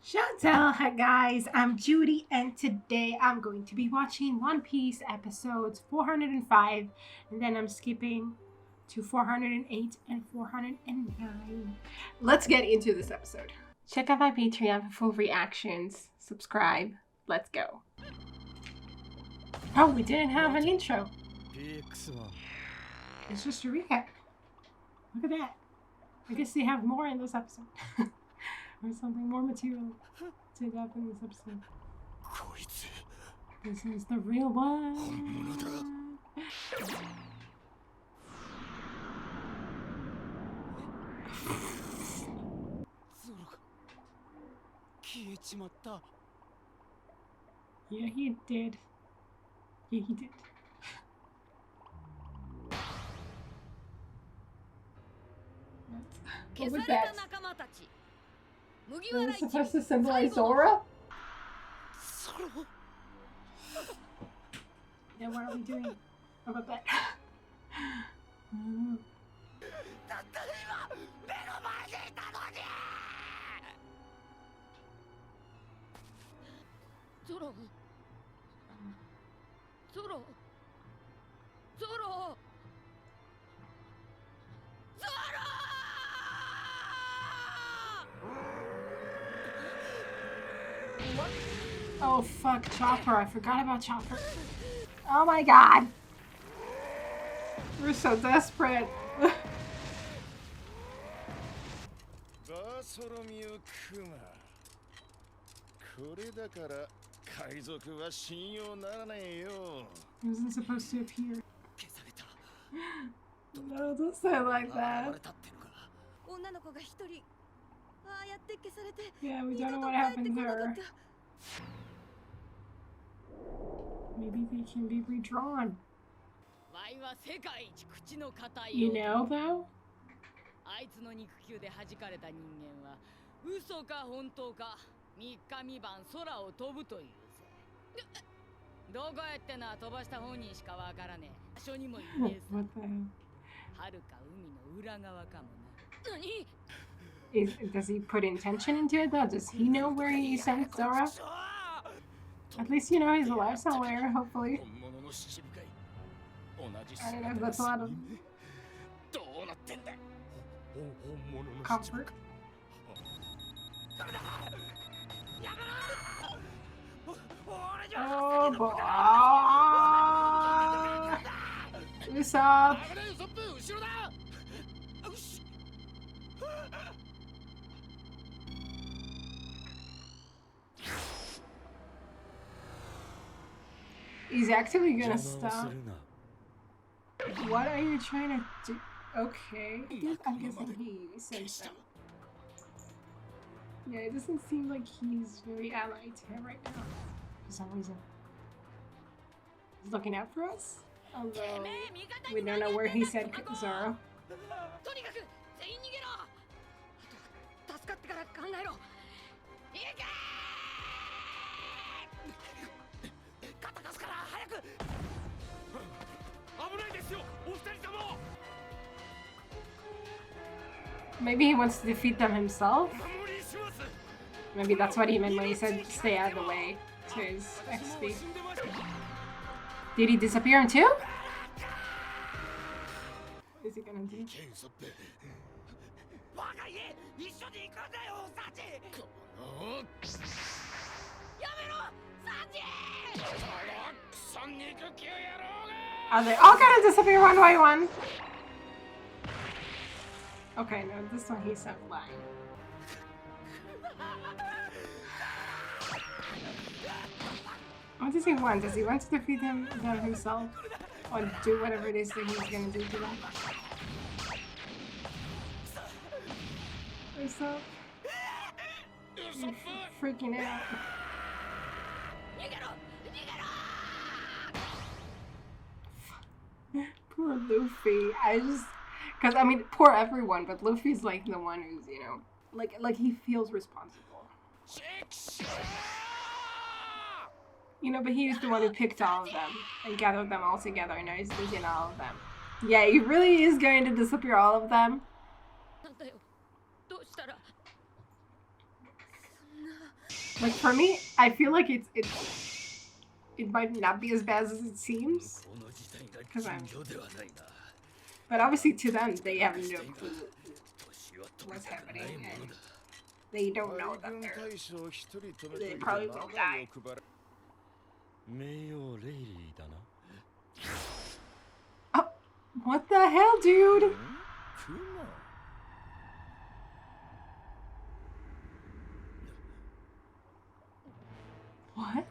Chantel, hi guys, I'm Judy, and today I'm going to be watching One Piece episodes 405, and then I'm skipping to 408 and 409. Let's get into this episode. Check out my Patreon for full reactions. Subscribe. Let's go. Oh, we didn't have an intro. It's just a recap. Look at that. I guess they have more in this episode. Or something more material to adapt in this episode. This is the real one. Yeah, he did. Yeah, he did. What was that? Was it supposed to symbolize Zoro? Yeah, what are we doing? How about that? Zoro! Zoro! Zoro! Zoro! Oh fuck, Chopper. I forgot about Chopper. Oh my god. We're so desperate. He wasn't supposed to appear. No, don't say it like that. Yeah, we don't know what happened to her. Maybe they can be redrawn. You know, though? What the hell? Does he put intention into it though? Does he know where he sent Zoro? At least you know he's alive somewhere, hopefully. I don't know if that's a lot of comfort. Oh boy. Usopp. He's actually gonna stop. What are you trying to do? Okay. I'm guessing he says that. Yeah, it doesn't seem like he's very allied to him right now. For some reason. He's looking out for us? Although, we don't know where he said Zoro. Maybe he wants to defeat them himself? Maybe that's what he meant when he said stay out of the way to his XP. Did he disappear him too? Is he gonna do? Are they all gonna disappear one by one? Okay, no, this one he said flying. What does he want? Does he want to defeat them himself? Or do whatever it is that he's gonna do to them? Usopp? You're freaking out. Poor Luffy. Cause I mean, poor everyone, but Luffy's like the one who's, you know, like he feels responsible. You know, but he's the one who picked all of them and gathered them all together, and now he's losing all of them. Yeah, he really is going to disappear all of them. Like for me, I feel like it might not be as bad as it seems. Because but obviously to them, they have no clue what's happening, and they don't know that they probably will die. Oh, what the hell, dude? What?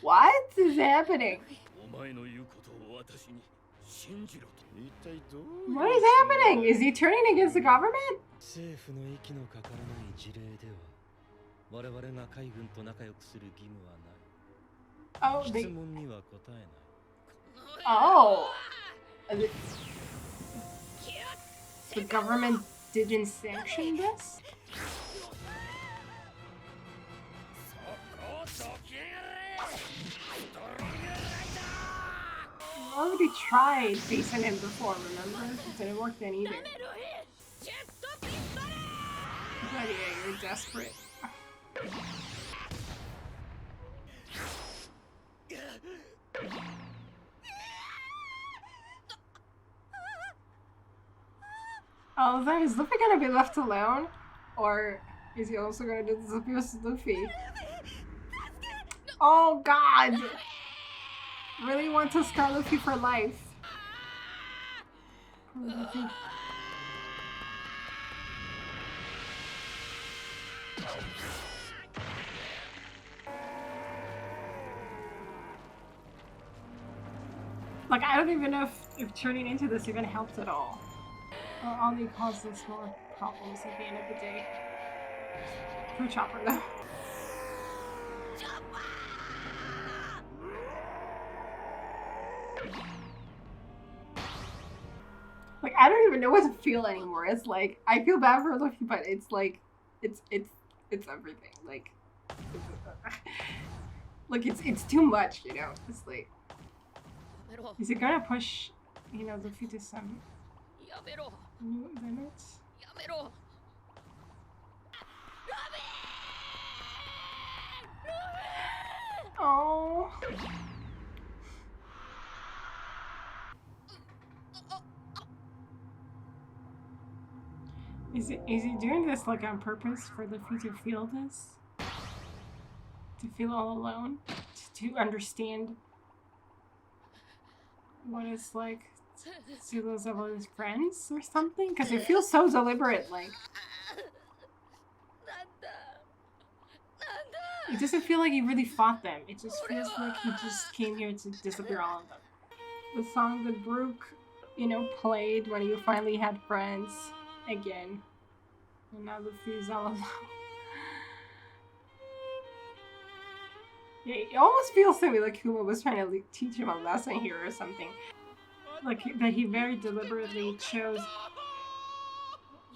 What is happening? What is happening? Is he turning against the government? Oh, oh. The government didn't sanction this? I already tried facing him before, remember? It didn't work then either. But yeah, you're desperate. Oh, then is Luffy gonna be left alone? Or is he also gonna do this with Luffy? Oh god! Really want to scar Luffy for life. Luffy. Like, I don't even know if turning into this even helps at all. Or only causes more problems at the end of the day. For Chopper, though. Like, I don't even know what to feel anymore. It's like, I feel bad for Luffy, but it's like, it's everything. Like, it's too much, you know? It's like, is it gonna push, you know, Luffy to some new limits? Oh. Is he doing this like on purpose for Luffy to feel this? To feel all alone? To understand what it's like to lose all his friends or something? Because it feels so deliberate, like. It doesn't feel like he really fought them. It just feels like he just came here to disappear all of them. The song that Baroque, you know, played when he finally had friends again. And now Luffy's all alone. Yeah, it almost feels to me like Kuma was trying to like, teach him a lesson here or something. Like, that he very deliberately chose,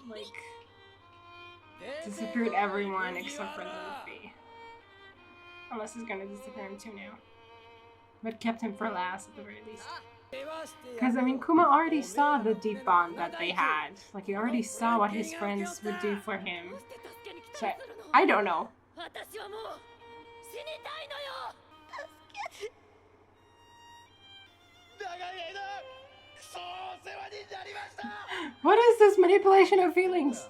like, disappeared everyone except for Luffy. Unless he's gonna disappear him too now. But kept him for last at the very least. Because, I mean, Kuma already saw the deep bond that they had. Like, he already saw what his friends would do for him. So, I don't know. What is this manipulation of feelings?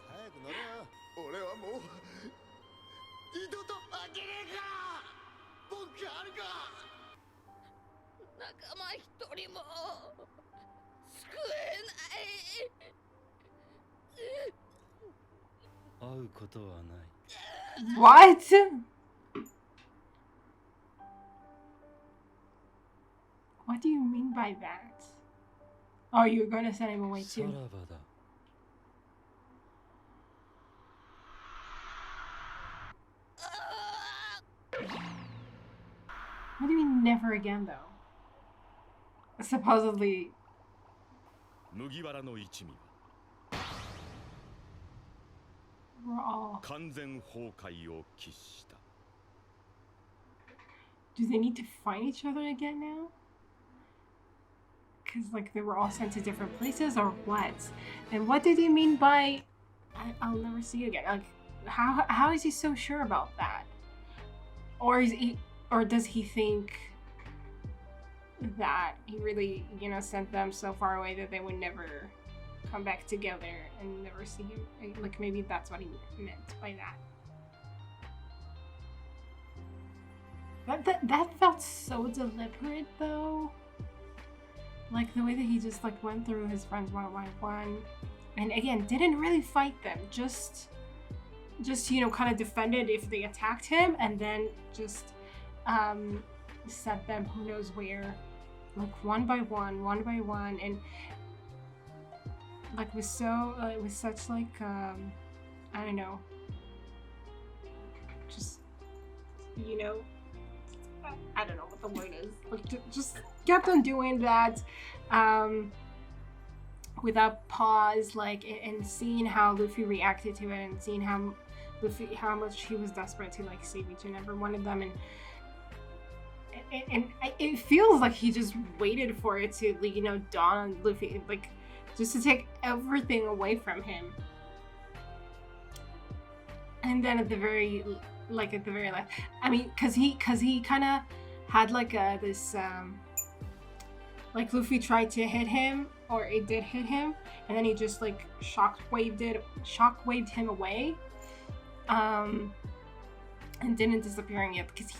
What? What do you mean by that? Oh, you're going to send him away too. What do you mean never again, though? Supposedly. We're all. Do they need to find each other again now? Because, like, they were all sent to different places, or what? And what did he mean by I'll never see you again? Like, how is he so sure about that? or is he, or does he think that he really, you know, sent them so far away that they would never come back together and never see him? Like, maybe that's what he meant by that. That felt so deliberate, though. Like, the way that he just, like, went through his friends one by one. And again, didn't really fight them. Just you know, kind of defended if they attacked him. And then just sent them who knows where. Like, one by one. And, like, it was such, like, I don't know. Just, you know, I don't know what the word is. Like, just kept on doing that without pause, like, and seeing how Luffy reacted to it, and seeing how much he was desperate to, like, save each and every one of them, and it feels like he just waited for it to, like, you know, dawn on Luffy, like, just to take everything away from him. And then at the very last, I mean, cause he kind of had like this like, Luffy tried to hit him, or it did hit him, and then he just, like, shockwaved him away, and didn't disappear yet, because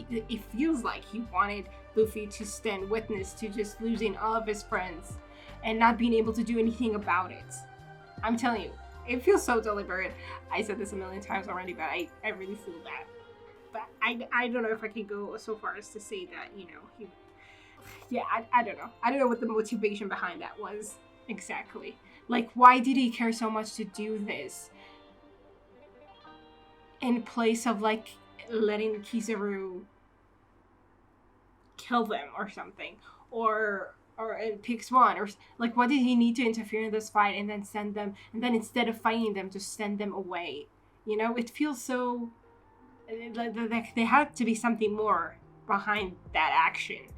it feels like he wanted Luffy to stand witness to just losing all of his friends and not being able to do anything about it. I'm telling you, it feels so deliberate. I said this a million times already, but I really feel that. But I don't know if I can go so far as to say that, you know, I don't know. I don't know what the motivation behind that was exactly. Like, why did he care so much to do this in place of, like, letting Kizaru kill them or something, or pick one, or like, what did he need to interfere in this fight and then send them, and then instead of fighting them, just send them away? You know, it feels so like there had to be something more behind that action.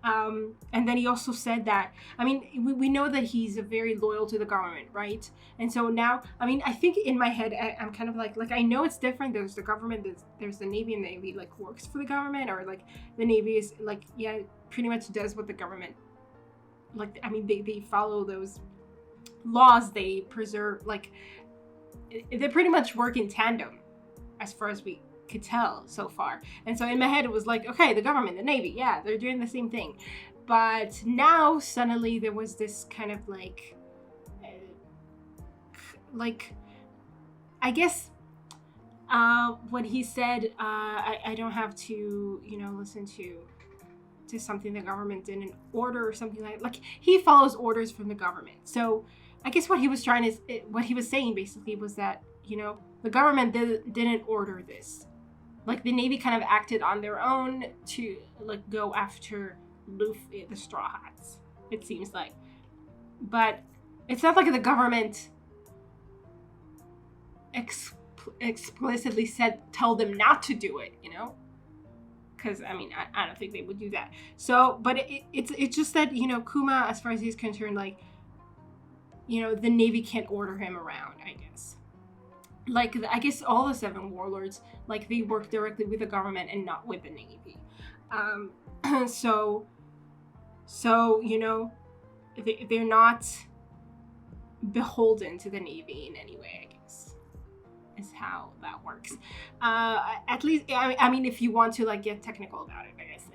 And then he also said that, I mean, we know that he's very loyal to the government, right? And so now, I mean, I think in my head, I'm kind of like I know it's different. There's the government, there's the Navy, and the Navy, like, works for the government, or, like, the Navy is, like, yeah, pretty much does what the government, like, I mean, they follow those laws, they preserve, like, they pretty much work in tandem, as far as we could tell so far. And so in my head it was like, okay, the government, the Navy, yeah, they're doing the same thing. But now suddenly there was this kind of like I guess when he said I don't have to, you know, listen to something the government didn't order, or something like he follows orders from the government. So I guess what he was saying basically was that, you know, the government didn't order this. Like, the Navy kind of acted on their own to, like, go after Luffy, the Straw Hats, it seems like. But it's not like the government explicitly tell them not to do it, you know? Because, I mean, I don't think they would do that. So, but it's just that, you know, Kuma, as far as he's concerned, like, you know, the Navy can't order him around, I guess. Like, I guess all the 7 warlords, like, they work directly with the government and not with the Navy. So, you know, they're not beholden to the Navy in any way, I guess, is how that works. At least, I mean, if you want to, like, get technical about it, I guess,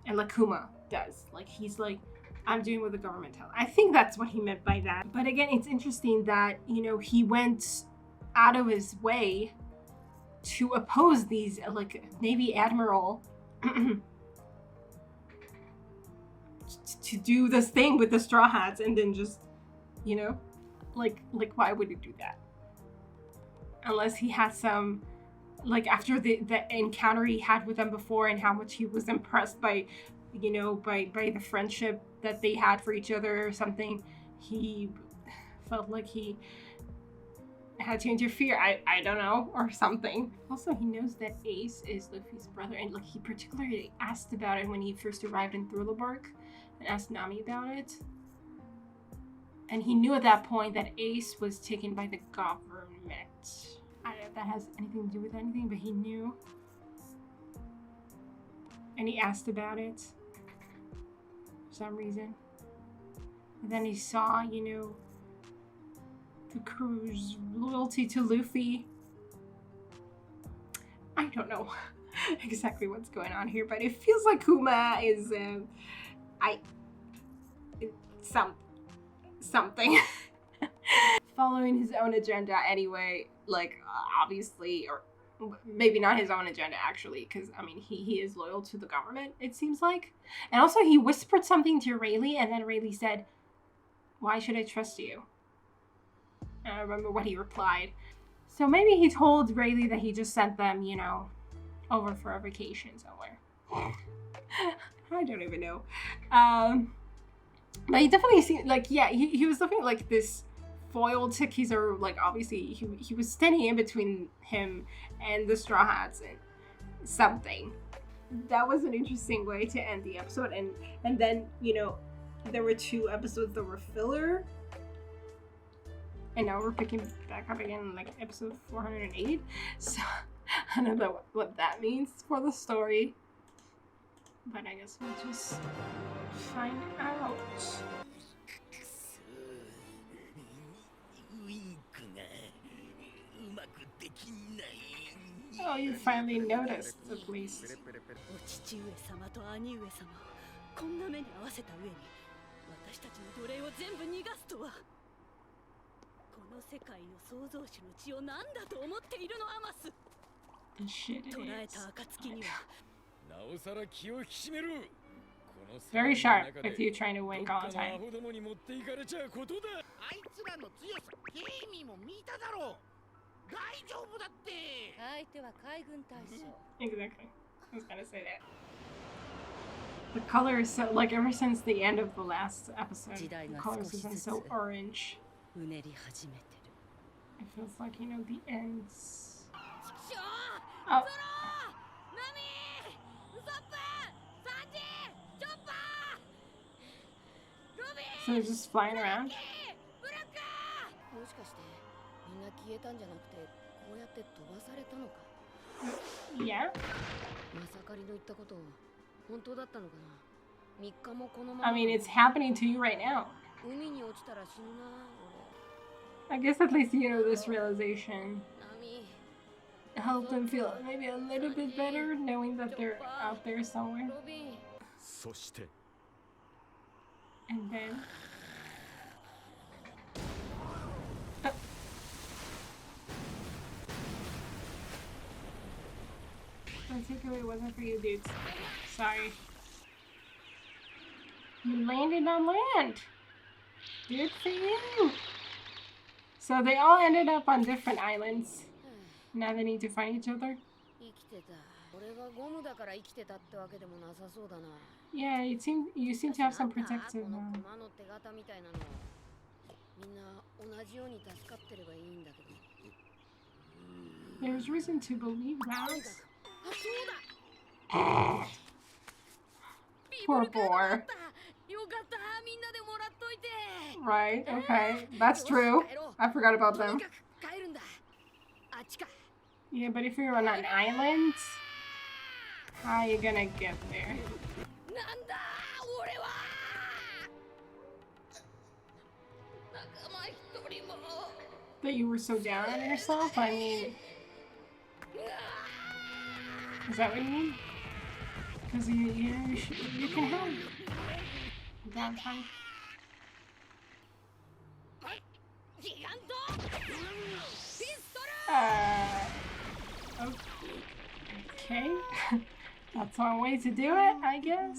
and like Kuma does. Like, he's like, I'm doing what the government tells. I think that's what he meant by that. But again, it's interesting that, you know, he went out of his way to oppose these, like, Navy admiral to do this thing with the Straw Hats, and then just, you know, like why would he do that? Unless he had some, like, after the encounter he had with them before, and how much he was impressed by, you know, by the friendship that they had for each other or something, he felt like he had to interfere. I don't know, or something. Also, he knows that Ace is Luffy's brother, and, like, he particularly asked about it when he first arrived in Thrillberg, and asked Nami about it. And he knew at that point that Ace was taken by the government. I don't know if that has anything to do with anything, but he knew. And he asked about it for some reason. And then he saw, you know, the crew's loyalty to Luffy. I don't know exactly what's going on here, but it feels like Kuma is something following his own agenda anyway. Like obviously, or maybe not his own agenda actually, because I mean he is loyal to the government, it seems like. And also he whispered something to Rayleigh, and then Rayleigh said, "Why should I trust you?" And I remember what he replied. So maybe he told Rayleigh that he just sent them, you know, over for a vacation somewhere. I don't even know. But he definitely seemed like, yeah, he was definitely like this foil to Kizaru. Like obviously he was standing in between him and the Straw Hats and something. That was an interesting way to end the episode. And then, you know, there were 2 episodes that were filler. And now we're picking back up again, like episode 408. So I don't know what that means for the story. But I guess we'll just find out. Oh, you finally noticed, at least. The shit it is. Very sharp if you're trying to win Valentine. Exactly. I was gonna say that. The color is so, like, ever since the end of the last episode, the colors have been so orange. It feels like, you know, the ends. Oh. So they're just flying around? Yeah? I mean, it's happening to you right now. I guess at least, you know, this realization helped them feel maybe a little bit better, knowing that they're out there somewhere. And then... Oh. The takeaway wasn't for you dudes. Sorry. You landed on land! Good for you! So they all ended up on different islands. Now they need to find each other. Yeah, you seem to have some protective. There's reason to believe that. Poor boar. Right, okay. That's true. I forgot about them. Yeah, but if you're on an island, how are you gonna get there? That you were so down on yourself? I mean... Is that what you mean? Because you can have downtime. Okay. That's one way to do it, I guess.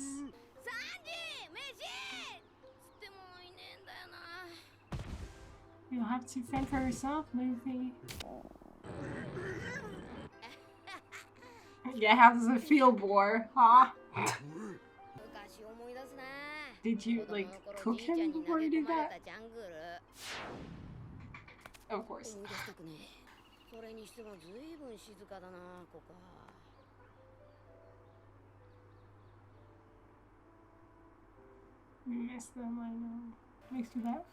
You'll have to fend for yourself, Luffy. Yeah, how does it feel, boar? Huh? Did you, like, cook him before you did that? Of course. Miss them, I know. Makes you laugh.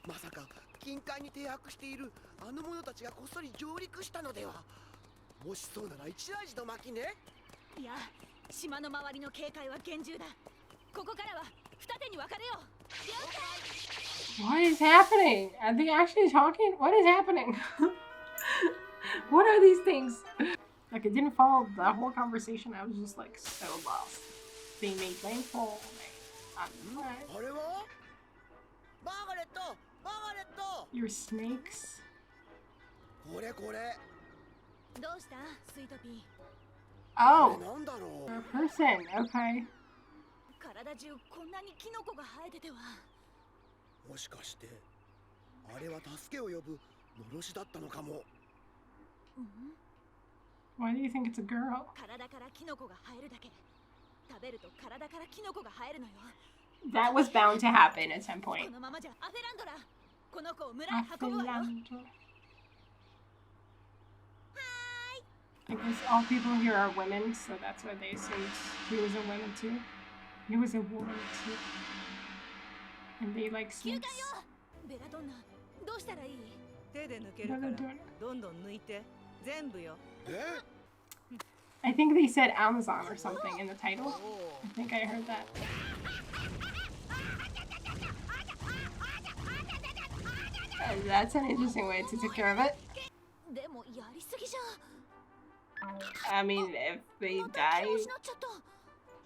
まさか近海に停泊しているあの者たちがこっそり上陸したのでは。もしそうなら一大事の巻ね。いや、島の周りの警戒は厳重だ。ここからは二手に分かれよう。 What is happening? Are they actually talking? What is happening? What are these things? Like, I didn't follow the whole conversation. I was just like so lost. They made landfall.あれはマーガレット、マーガレット。 Your snakes? これこれ。どうしたスイートピー。 Oh, なんだろう。 a person. Okay. 体中こんなにキノコが生えてては。もしかしてあれは助けを呼ぶのろしだったのかも。Why do you think it's a girl? 体からキノコが生えるだけ。食べると体からキノコが生えるのよ。 That was bound to happen at some こ point. のままじゃアフェランドラ。この子を村へ運ぶわよ。 I guess all people here are women, so that's why they assumed he was a woman too. He was a woman too. And they like 休 snakes. 館よ。ベラドンナ、どうしたらいい？手で抜けるからどんどん抜いて全部よ。え？ I think they said Amazon or something in the title. I think I heard that. That's an interesting way to take care of it. でもやりすぎじゃ。 I mean, if they また die 気を失っちゃった。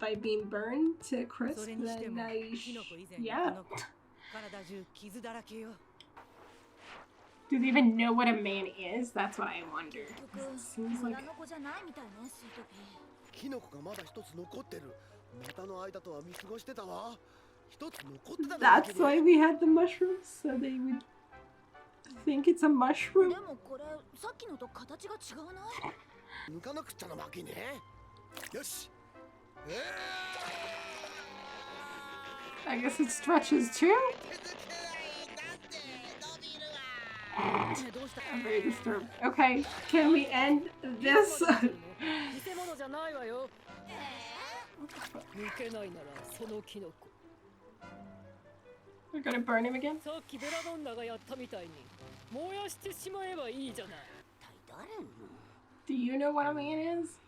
by being burned to crisp, それにして then も I キノコ以前の yeah. この子体中傷だらけよ。 Do they even know what a man is? That's what I wonder. 結 It 局 seems like 村の子じゃないみたいねスイートピー。キノコがまだ一つ残ってる。またの間とは見過ごしてたわ。一つ残ってただけ that's で。 why we had the mushrooms, so they would think it's a mushroom. でもこれさっきのと形が違うない？抜かなくっちゃなわけね。よし。I guess it stretches too. どうした？ I'm very disturbed. Okay, can we end this? 偽物じゃないわよ。抜けないならそのキノコ。 We're gonna burn him again? さっきベラドンナがやったみたいに燃やしてしまえばいいじゃない。誰の？ Do you know what a man is?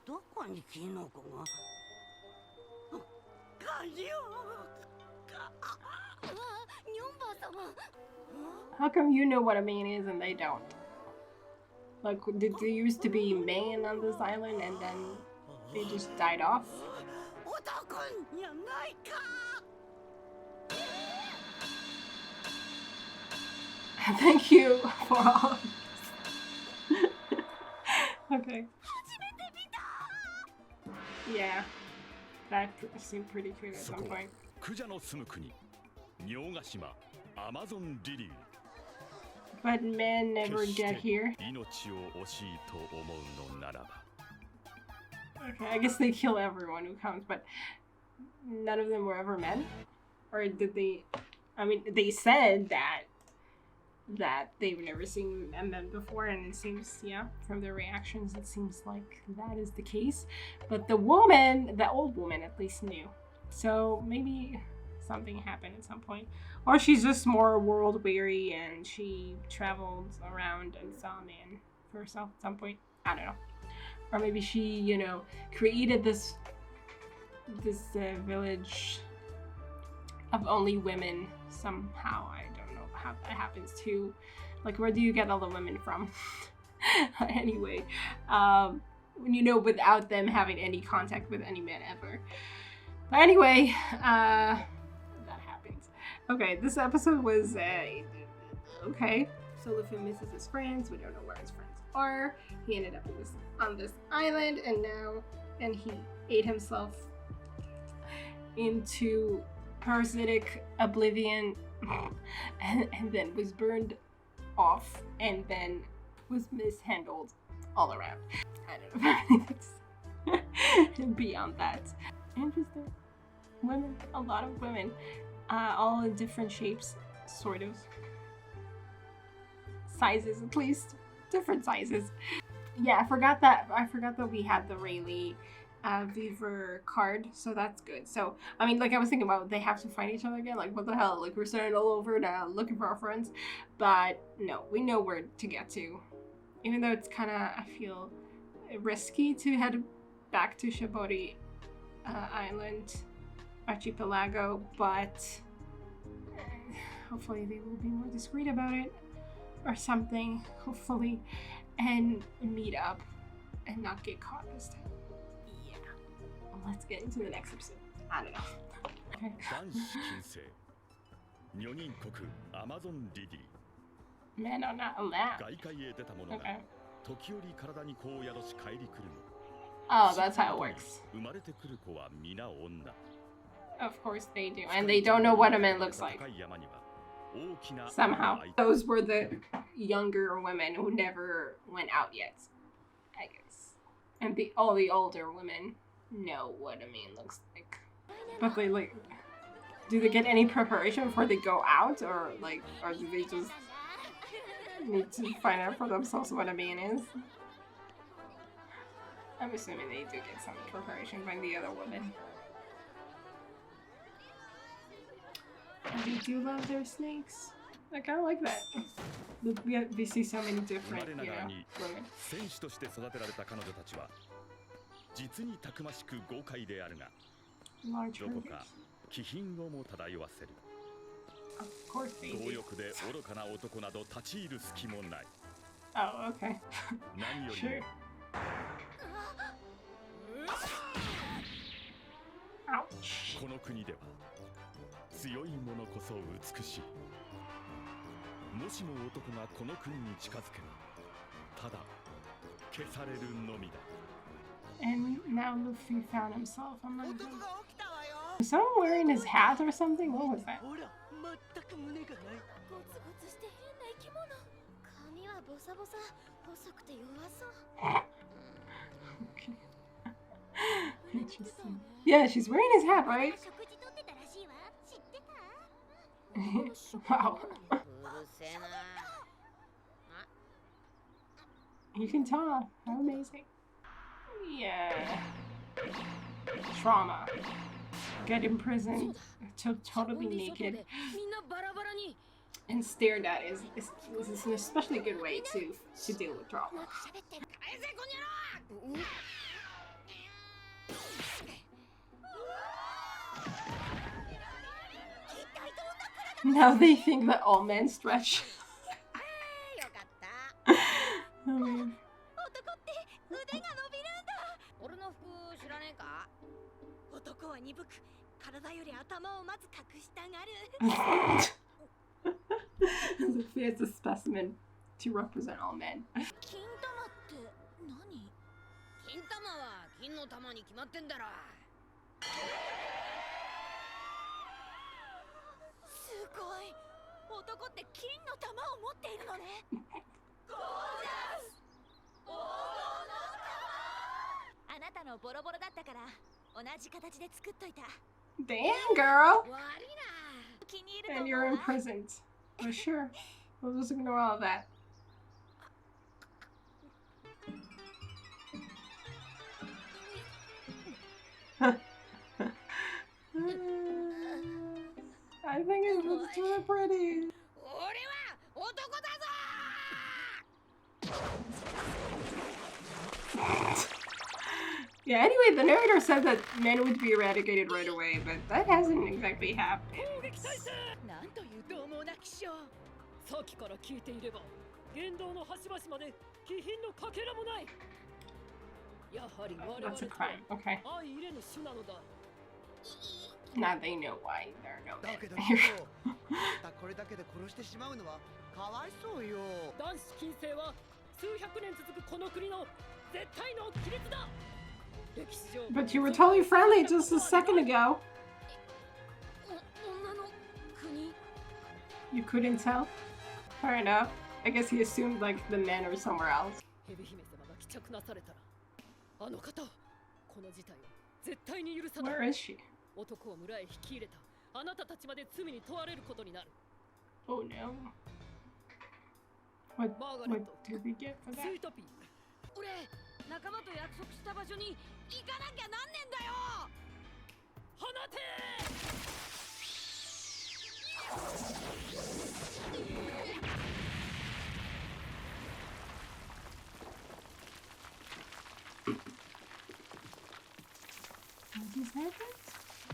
どこにキノコが？ガリオ。ニョンバ様。 How come you know what a man is and they don't? Like, did there used to be man on this island and then they just died off? 男にゃないか。 Thank you for all of this. Okay. Yeah. That seemed pretty cute at some point. クジャの住む国、尿ヶ島、アマゾンリリー。 But men never get here. 命を惜しいと思うのならば。 Okay, I guess they kill everyone who comes, but none of them were ever men? Or did they... I mean, they said that they've never seen men before, and it seems, yeah, from their reactions, it seems like that is the case. But the woman, the old woman at least knew. So maybe something happened at some point. Or she's just more world weary and she traveled around and saw a man for herself at some point. I don't know. Or maybe she, you know, created this village of only women somehow. I don't know how that happens too. Like, where do you get all the women from? Anyway, you know, without them having any contact with any man ever. But anyway, that happens. Okay, this episode was, okay. So Luffy misses his friends. We don't know where his friends are. He ended up on this island, and he ate himself into parasitic oblivion, and then was burned off, and then was mishandled all around. I don't know if anything's beyond that. Interesting. Women, a lot of women, all in different shapes, sort of. Sizes, at least. Different sizes. Yeah, I forgot that we had the Rayleigh Vivi card, so that's good. So I mean, like I was thinking about, they have to find each other again. Like what the hell? Like we're starting all over now, looking for our friends, but no, we know where to get to. Even though it's kind of, I feel, risky to head back to sabaody Island archipelago, but hopefully they will be more discreet about it or something. Hopefully, and meet up and not get caught this time. Let's get into the next episode. I don't know. Okay. 男子禁制女人国アマゾンリリ Men are not allowed. ー外界へ出た者が Okay. 時折体に子を宿し帰り来るの Oh, that's how it works. 生まれてくる子は皆女 Of course they do. And they don't know what a man looks like. 高い山には大きな Somehow. Those were the younger women who never went out yet, I guess. And all the older women know what a man looks like. But they like, do they get any preparation before they go out, or do they just need to find out for themselves what a man is? I'm assuming they do get some preparation by the other women. And they do love their snakes. I kind of like that. We see so many different, you know, women. 戦士として育てられた彼女たちは実にたくましく豪快であるが Large どこか hermits. 気品をも漂わせる Of course they 強 do. 欲で愚かな男など立ち入る隙もない Oh, okay. 何より Sure. も Ouch. この国では強い者こそ美しいもしも男がこの国に近づけばただ消されるのみだ And now Luffy found himself among 男 them. が起きたわよ Was someone wearing his hat or something? What was that? ほら全く胸がないゴツゴツして変な生き物髪はボサボサ細くて弱そう Okay. Interesting. Yeah, she's wearing his hat, right? 食事とってたらしいわ知ってた Wow. うるせえな You can tell. How amazing. Yeah. Trauma. Get imprisoned. Totally naked. みんなバラバラに And stared at is an especially good way to deal with trauma. 喋ってる返せこにゃろ Now they think that all men stretch. よかった Oh, man. 男って腕が伸びるんだ俺の服知らねえか男は鈍く体より頭をまず隠したがる Luffy is a specimen to represent all men. 金玉って何金玉は金の玉に決まってんだろすごい男って金の玉を持っているのねゴージャス黄金の玉あなたのボロボロだったから同じ形で作っといた Damn, girl! 悪いな気に入ると And 思 you're うわ imprisoned. For sure. We'll just ignore all of that. I think it looks too pretty. 俺は男だぞ Yeah, anyway, the narrator said that men would be eradicated right away, but that hasn't exactly happened. なんという獰猛な気象さっきから聞いていれば言動の端々まで気品のかけらもないやはり我々 That's a と crime. Okay. 相入れぬ種なのだ Now they know why there are no だけど men ニ here. コたったこれだけで殺してしまうのはかわいそうよ男子禁制は数百年続くこの国の絶対の規律だ歴史上 But you were totally friendly just a second ago. 女の国 You couldn't tell? Fair enough. I guess he assumed like the men are somewhere else. ヘビ姫様が帰着なされたらあの方この事態を絶対に許さない Where is she? 男を村へ引き入れたあなたたちまで罪に問われることになる Oh no. What マーガレッ what ト do we get for ス that? イートピー俺仲間と約束した場所に行かなきゃなんねんだよ。放て。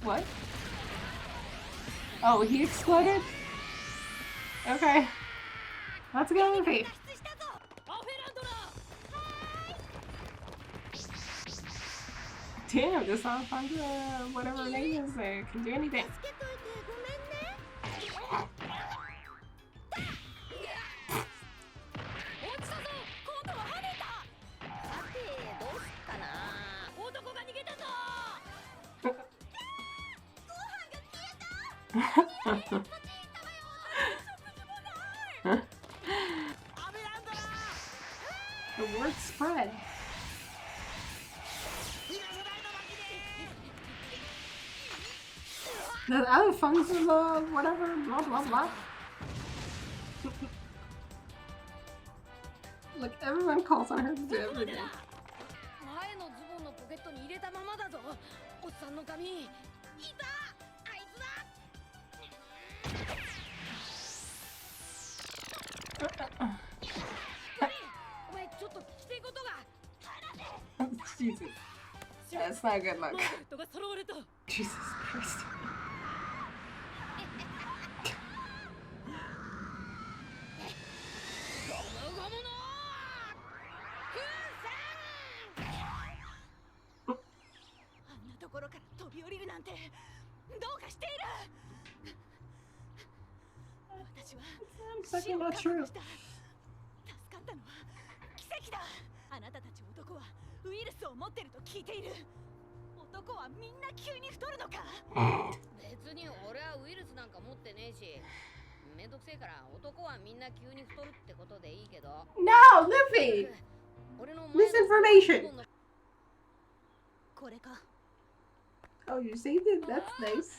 What? Oh, he exploded? Okay. Let's go, Luffy. Damn, this Alfondra, whatever her name is there, can do anything. The word spread. The Alfonso, whatever, blah blah blah. Look, everyone calls on her to do everything. Jesus. That's not good luck. Jesus Christ. It's actually not true. No, Luffy! Misinformation! Oh, you saved it? That's nice.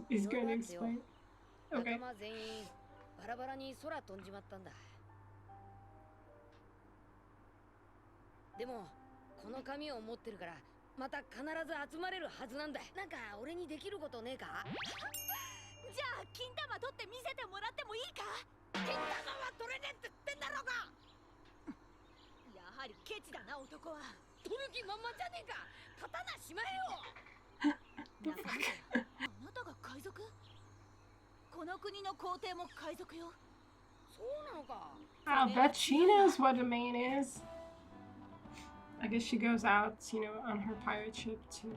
He's going to explain. Okay. バラバラに空飛んじまったんだ。でもこの紙を持ってるからまた必ず集まれるはずなんだ。なんか俺にできることねえか？じゃあ金玉取って見せてもらってもいいか？金玉は取れねえって言ってんだろうが。やはりケチだな男は。取る気満々じゃねえか。刀しまえよ。あなたが海賊？この国の皇帝も海賊よ。そうなのか。I'll bet she knows what a main is. I guess she goes out, you know, on her pirate ship to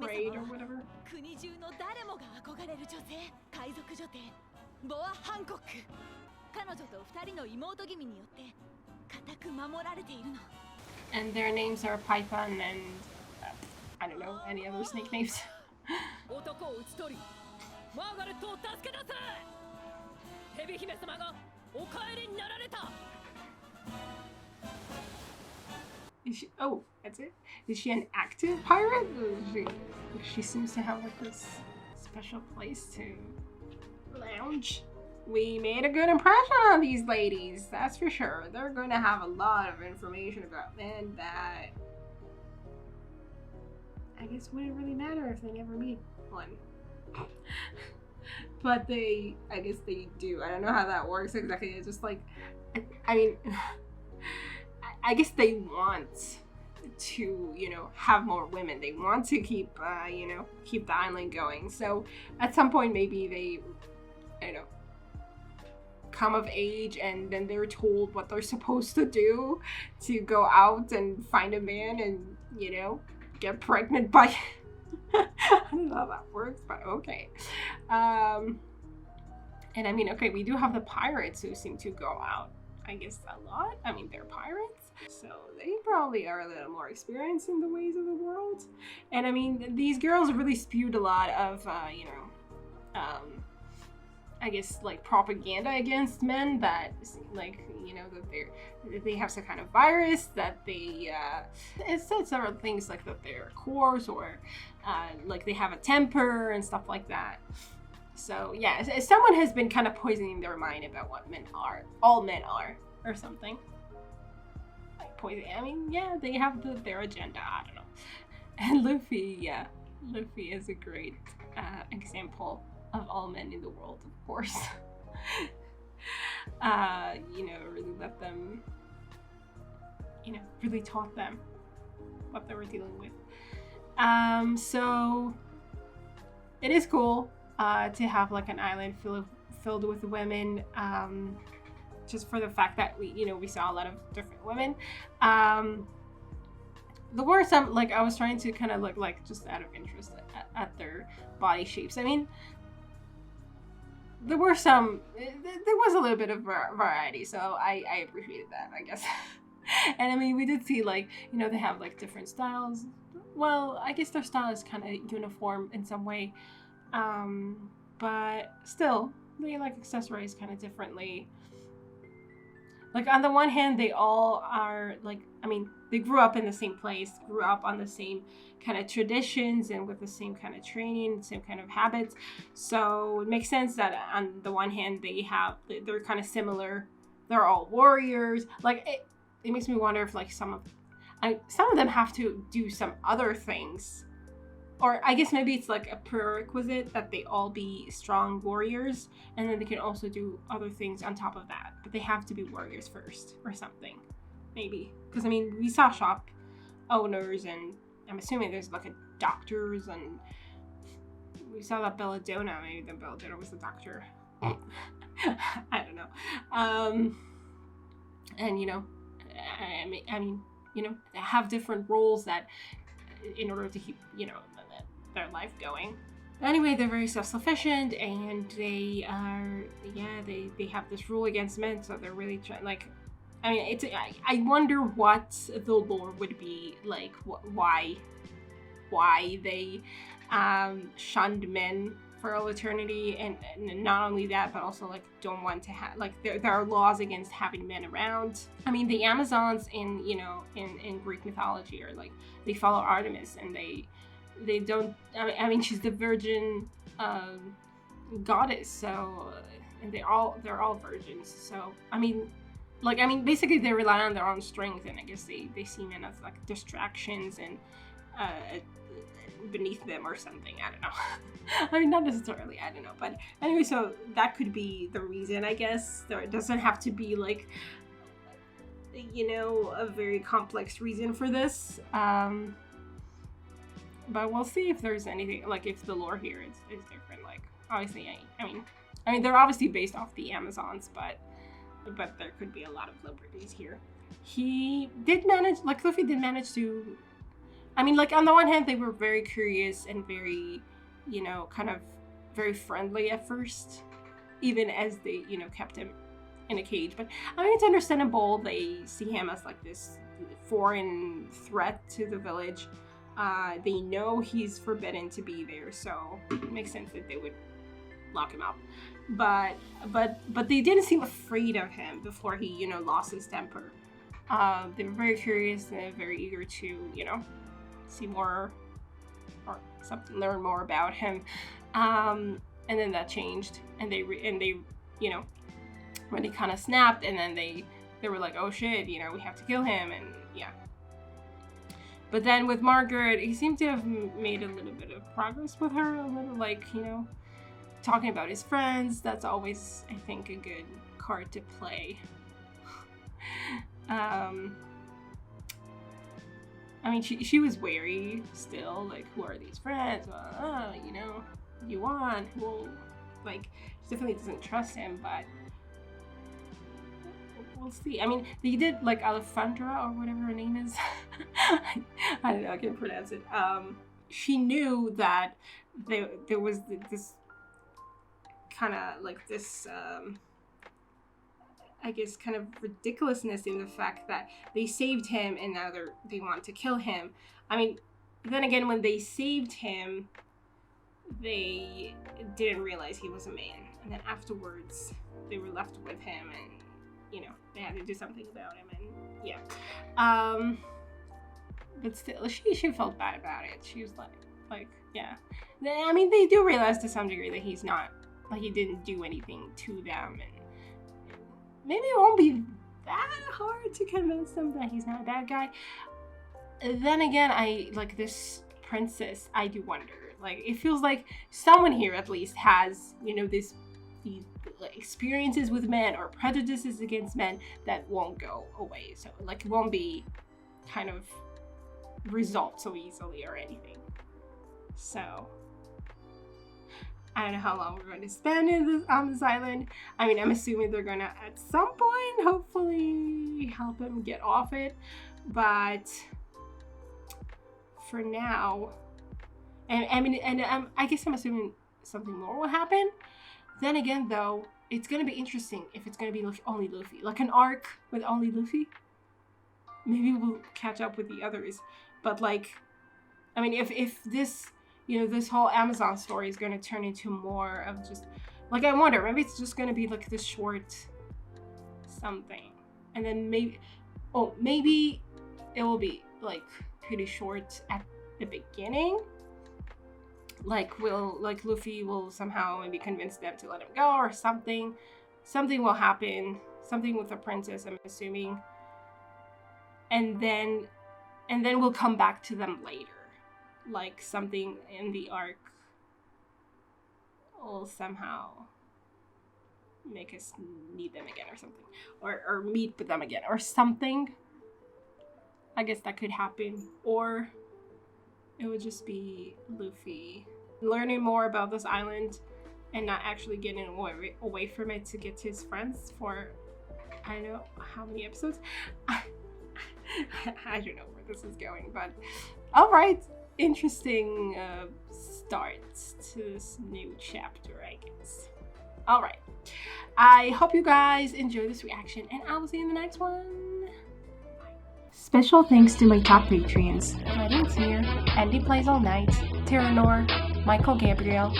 raid or whatever. 国中の誰もが憧れる女性、海賊女帝、ボア・ハンコック。彼女と二人の妹君によって固く守られているの。And their names are Python and I don't know any other snake names. 男を討ち取り、マーガレットを助け出せ。ヘビ姫様がお帰りになられた。Is she? Oh, that's it. Is she an active pirate? Or she seems to have like this special place to lounge. We made a good impression on these ladies, that's for sure. They're going to have a lot of information about men that I guess wouldn't really matter if they never meet one. But I guess they do. I don't know how that works exactly. It's just like, I mean, I guess they want to, you know, have more women. They want to keep, you know, keep the island going. So at some point, maybe they, I don't know, come of age and then they're told what they're supposed to do to go out and find a man and, you know, get pregnant by I don't know how that works, but okay. And I mean, okay, we do have the pirates who seem to go out, I guess, a lot. I mean, they're pirates, so they probably are a little more experienced in the ways of the world. And I mean, these girls really spewed a lot of, you know, I guess like propaganda against men that like, you know, that they have some kind of virus, that they it said several things like that they're coarse, or like they have a temper and stuff like that. So yeah, someone has been kind of poisoning their mind about what men are, all men are, or something. Like poison. I mean, yeah, they have their agenda. I don't know. And Luffy, yeah, Luffy is a great example of all men in the world, of course. You know, really let them, you know, really taught them what they were dealing with. So it is cool to have like an island filled with women, just for the fact that we saw a lot of different women. There were some, like, I was trying to kind of look like just out of interest at their body shapes. I mean, there was a little bit of variety, so I appreciated that, I guess. And I mean, we did see, like, you know, they have like different styles. Well, I guess their style is kind of uniform in some way, but still they like accessorize kind of differently. Like, on the one hand, they all are like, I mean, they grew up in the same place, grew up on the same kind of traditions and with the same kind of training, same kind of habits. So it makes sense that on the one hand, they're kind of similar. They're all warriors. Like, it makes me wonder if like some of them have to do some other things. Or I guess maybe it's like a prerequisite that they all be strong warriors, and then they can also do other things on top of that. But they have to be warriors first or something. Maybe. Because I mean, we saw shop owners, and I'm assuming there's like a doctors, and we saw that belladonna. Maybe the belladonna was the doctor. I don't know. And you know, I mean, you know, they have different roles that in order to keep, you know, their life going. Anyway, they're very self-sufficient, and they are, yeah, they have this rule against men, so they're really trying, like, I mean, I wonder what the lore would be like, why they shunned men for all eternity, and not only that, but also like don't want to have, like, there are laws against having men around. I mean, the Amazons in, you know, in Greek mythology are like, they follow Artemis, and they don't, I mean, she's the virgin goddess, so, and they're all virgins, so I mean, basically they rely on their own strength, and I guess they see men as like distractions and beneath them or something. I don't know. I mean, not necessarily, I don't know, but anyway, so that could be the reason, I guess. It doesn't have to be like, you know, a very complex reason for this, but we'll see if there's anything, like, if the lore here is different. Like, obviously, I mean, they're obviously based off the Amazons, but there could be a lot of liberties here. He did manage, like, Luffy did manage to, I mean, like, on the one hand, they were very curious and very, you know, kind of very friendly at first, even as they, you know, kept him in a cage. But I mean, it's understandable. They see him as like this foreign threat to the village. They know he's forbidden to be there, so it makes sense that they would lock him up. But they didn't seem afraid of him before he, you know, lost his temper. They were very curious and very eager to, you know, see more or learn more about him. And then that changed, and they you know, when he kind of snapped, and then they were like, oh shit, you know, we have to kill him, and yeah. But then with Margaret, he seemed to have made a little bit of progress with her, a little, like, you know, talking about his friends. That's always, I think, a good card to play. I mean, she was wary still, like, who are these friends? Well, you know, you want, well, like, she definitely doesn't trust him, but we'll see. I mean, they did, like, Alessandra, or whatever her name is. I don't know, I can't pronounce it. She knew that there was this kind of, like, this, I guess, kind of ridiculousness in the fact that they saved him and now they want to kill him. I mean, then again, when they saved him, they didn't realize he was a man, and then afterwards they were left with him, and you know, they had to do something about him, and yeah. But still, she felt bad about it. She was like, yeah. I mean, they do realize to some degree that he's not, like, he didn't do anything to them, and maybe it won't be that hard to convince them that he's not a bad guy. Then again, like this princess, I do wonder. Like, it feels like someone here at least has, you know, these like, experiences with men or prejudices against men that won't go away. So, like, it won't be kind of resolved so easily or anything. So, I don't know how long we're going to spend on this island. I mean, I'm assuming they're gonna at some point hopefully help him get off it, but for now, I guess I'm assuming something more will happen. Then again, though, it's gonna be interesting if it's gonna be only Luffy, like an arc with only Luffy. Maybe we'll catch up with the others, but like, I mean, if this, you know, this whole Amazon story is gonna turn into more of just, like, I wonder, maybe it's just gonna be like this short something, and then maybe it will be like pretty short at the beginning. Like Luffy will somehow maybe convince them to let him go or something. Something will happen. Something with the princess, I'm assuming. And then we'll come back to them later. Like something in the arc will somehow make us need them again or something. Or meet with them again or something. I guess that could happen. Or it would just be Luffy learning more about this island and not actually getting away from it to get to his friends for, I don't know how many episodes. I don't know where this is going, but all right, interesting start to this new chapter, I guess. All right, I hope you guys enjoy this reaction, and I will see you in the next one. Special thanks to my top Patreons, Wedding's Here, Andy Plays All Night, Terranor, Michael Gabriel,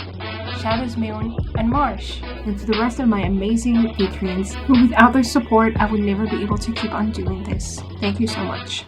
Shadows Moon, and Marsh, and to the rest of my amazing Patreons, who without their support I would never be able to keep on doing this. Thank you so much.